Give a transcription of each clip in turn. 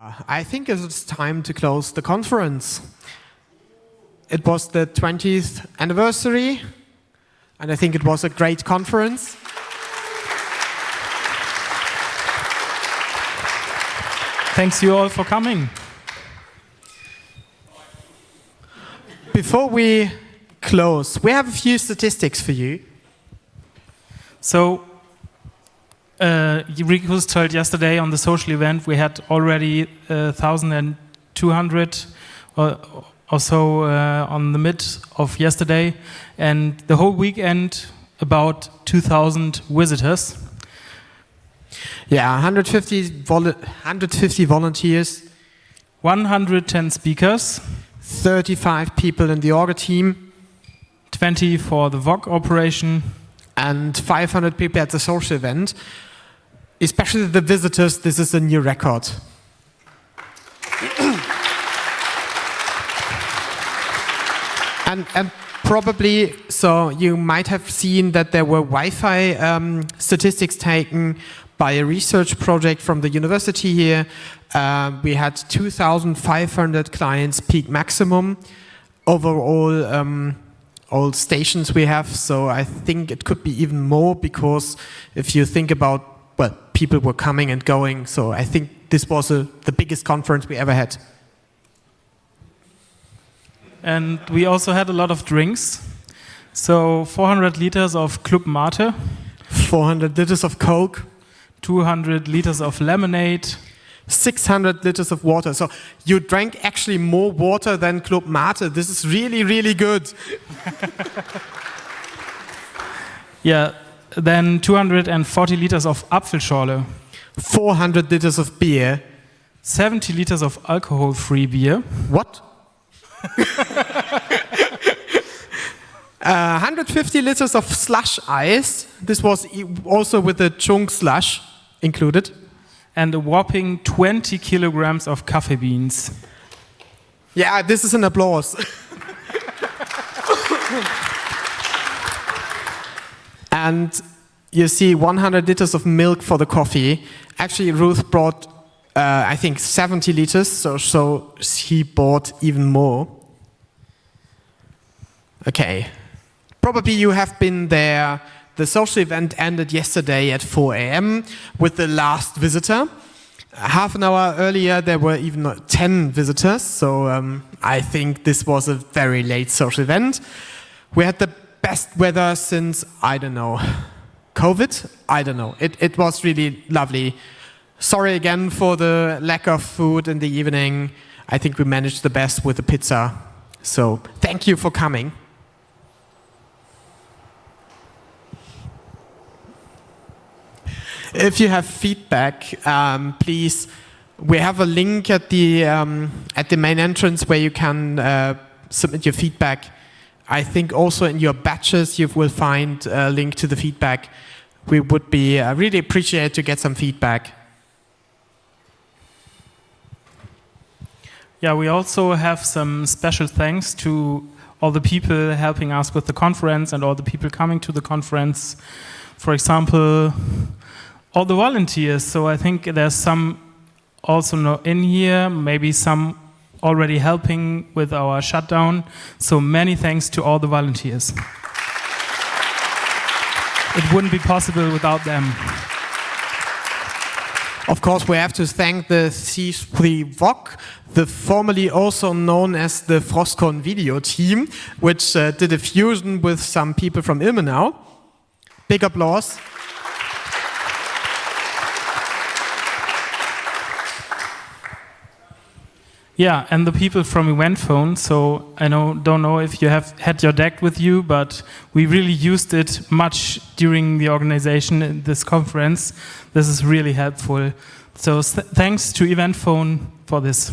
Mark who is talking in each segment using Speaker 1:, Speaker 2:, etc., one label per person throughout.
Speaker 1: I think it's time to close the conference. It was the 20th anniversary, and I think it was a great conference.
Speaker 2: Thanks you all for coming.
Speaker 1: Before we close, we have a few statistics for you.
Speaker 2: So, Hinrikus told yesterday on the social event we had already 1,200 or so on the mid of yesterday, and the whole weekend about 2,000 visitors.
Speaker 1: Yeah, 150 volunteers,
Speaker 2: 110 speakers,
Speaker 1: 35 people in the orga team,
Speaker 2: 20 for the VOG operation,
Speaker 1: and 500 people at the social event. Especially the visitors, this is a new record. and probably, so you might have seen that there were Wi-Fi statistics taken by a research project from the university here. We had 2,500 clients peak maximum overall. All stations we have, so I think it could be even more, because if you think about, well, people were coming and going, so I think this was the biggest conference we ever had.
Speaker 2: And we also had a lot of drinks, so 400 liters of Club Mate,
Speaker 1: 400 liters of Coke,
Speaker 2: 200 liters of lemonade,
Speaker 1: 600 liters of water. So you drank actually more water than Club Mate. This is really, really good.
Speaker 2: Yeah, then 240 liters of Apfelschorle,
Speaker 1: 400 liters of beer,
Speaker 2: 70 liters of alcohol-free beer.
Speaker 1: What? 150 liters of slush ice. This was also with the chunk slush included.
Speaker 2: And a whopping 20 kilograms of coffee beans.
Speaker 1: Yeah, this is an applause. And you see 100 liters of milk for the coffee. Actually, Ruth brought, I think, 70 liters, so he bought even more. Okay. Probably you have been there. The social event ended yesterday at 4 a.m. with the last visitor. Half an hour earlier, there were even 10 visitors, so I think this was a very late social event. We had the best weather since, I don't know, COVID? I don't know. It was really lovely. Sorry again for the lack of food in the evening. I think we managed the best with the pizza. So thank you for coming. If you have feedback, please, we have a link at the main entrance where you can submit your feedback. I think also in your batches you will find a link to the feedback. We would be really appreciate to get some feedback.
Speaker 2: Yeah, we also have some special thanks to all the people helping us with the conference and all the people coming to the conference. For example, all the volunteers. So I think there's some also in here, maybe some already helping with our shutdown. So many thanks to all the volunteers. It wouldn't be possible without them.
Speaker 1: Of course, we have to thank the C3 VOG, the formerly also known as the FrOSCon video team, which did a fusion with some people from Ilmenau. Big applause.
Speaker 2: Yeah, and the people from Event Phone. So I don't know if you have had your deck with you, but we really used it much during the organization in this conference. This is really helpful. So thanks to Event Phone for this.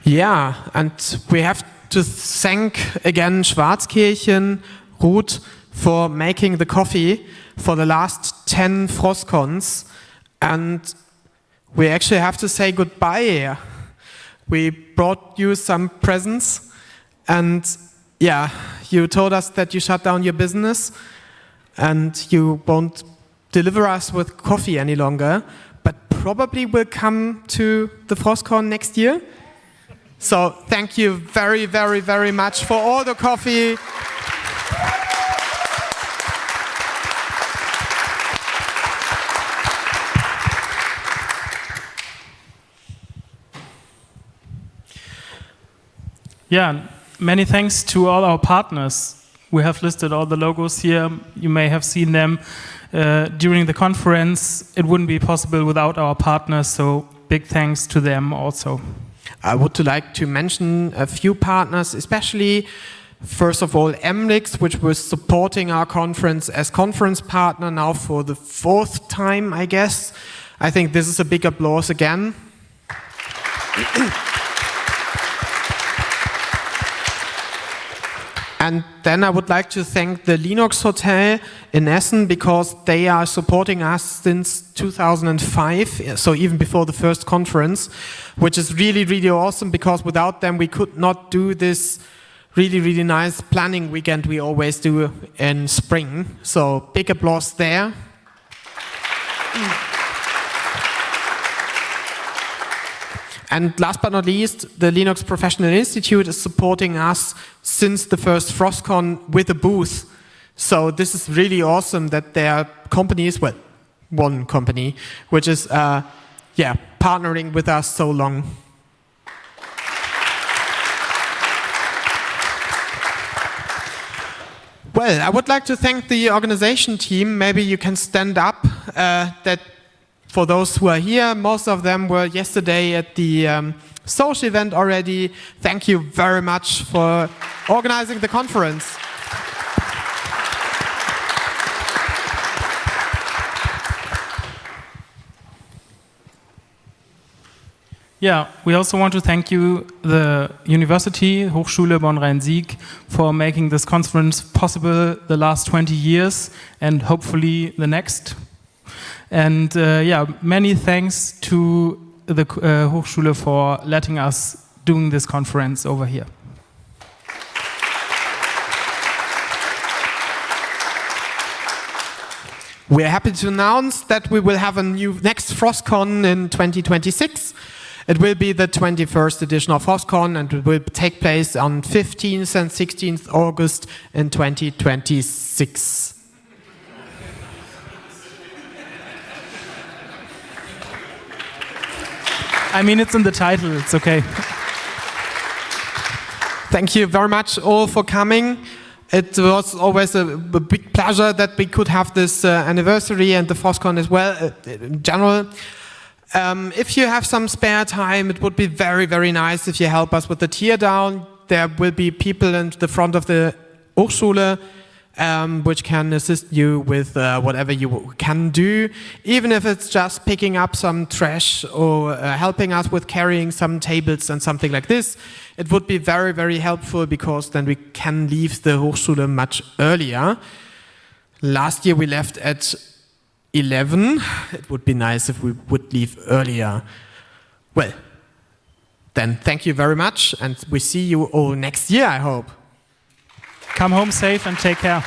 Speaker 1: Yeah, and we have to thank again Schwarzkirchen, Ruth, for making the coffee for the last 10 FrOSCons. And we actually have to say goodbye. We brought you some presents, and yeah, you told us that you shut down your business and you won't deliver us with coffee any longer, but probably will come to the FrOSCon next year. So thank you very, very, very much for all the coffee.
Speaker 2: Yeah, many thanks to all our partners. We have listed all the logos here. You may have seen them during the conference. It wouldn't be possible without our partners, so big thanks to them also.
Speaker 1: I would like to mention a few partners, especially, first of all, Hinrikus, which was supporting our conference as conference partner now for the 4th time, I guess. I think this is a big applause again. And then I would like to thank the Linux Hotel in Essen, because they are supporting us since 2005, so even before the first conference, which is really, really awesome, because without them we could not do this really, really nice planning weekend we always do in spring. So big applause there. And last but not least, the Linux Professional Institute is supporting us since the first FrOSCon with a booth. So this is really awesome that there are companies, well, one company, which is partnering with us so long. Well, I would like to thank the organization team. Maybe you can stand up. That for those who are here, most of them were yesterday at the social event already. Thank you very much for organizing the conference.
Speaker 2: Yeah, we also want to thank you, the University, Hochschule Bonn-Rhein-Sieg, for making this conference possible the last 20 years and hopefully the next. And many thanks to the Hochschule for letting us doing this conference over here.
Speaker 1: We are happy to announce that we will have a new next FrOSCon in 2026. It will be the 21st edition of FrOSCon, and it will take place on 15th and 16th August in 2026.
Speaker 2: I mean, it's in the title, it's okay.
Speaker 1: Thank you very much all for coming. It was always a big pleasure that we could have this anniversary and the FrOSCon as well, in general. If you have some spare time, it would be very, very nice if you help us with the tear down. There will be people in the front of the Hochschule which can assist you with whatever you can do, even if it's just picking up some trash or helping us with carrying some tables and something like this. It would be very, very helpful, because then we can leave the Hochschule much earlier. Last year we left at 11. It would be nice if we would leave earlier. Well, then thank you very much, and we see you all next year, I hope.
Speaker 2: Come home safe and take care.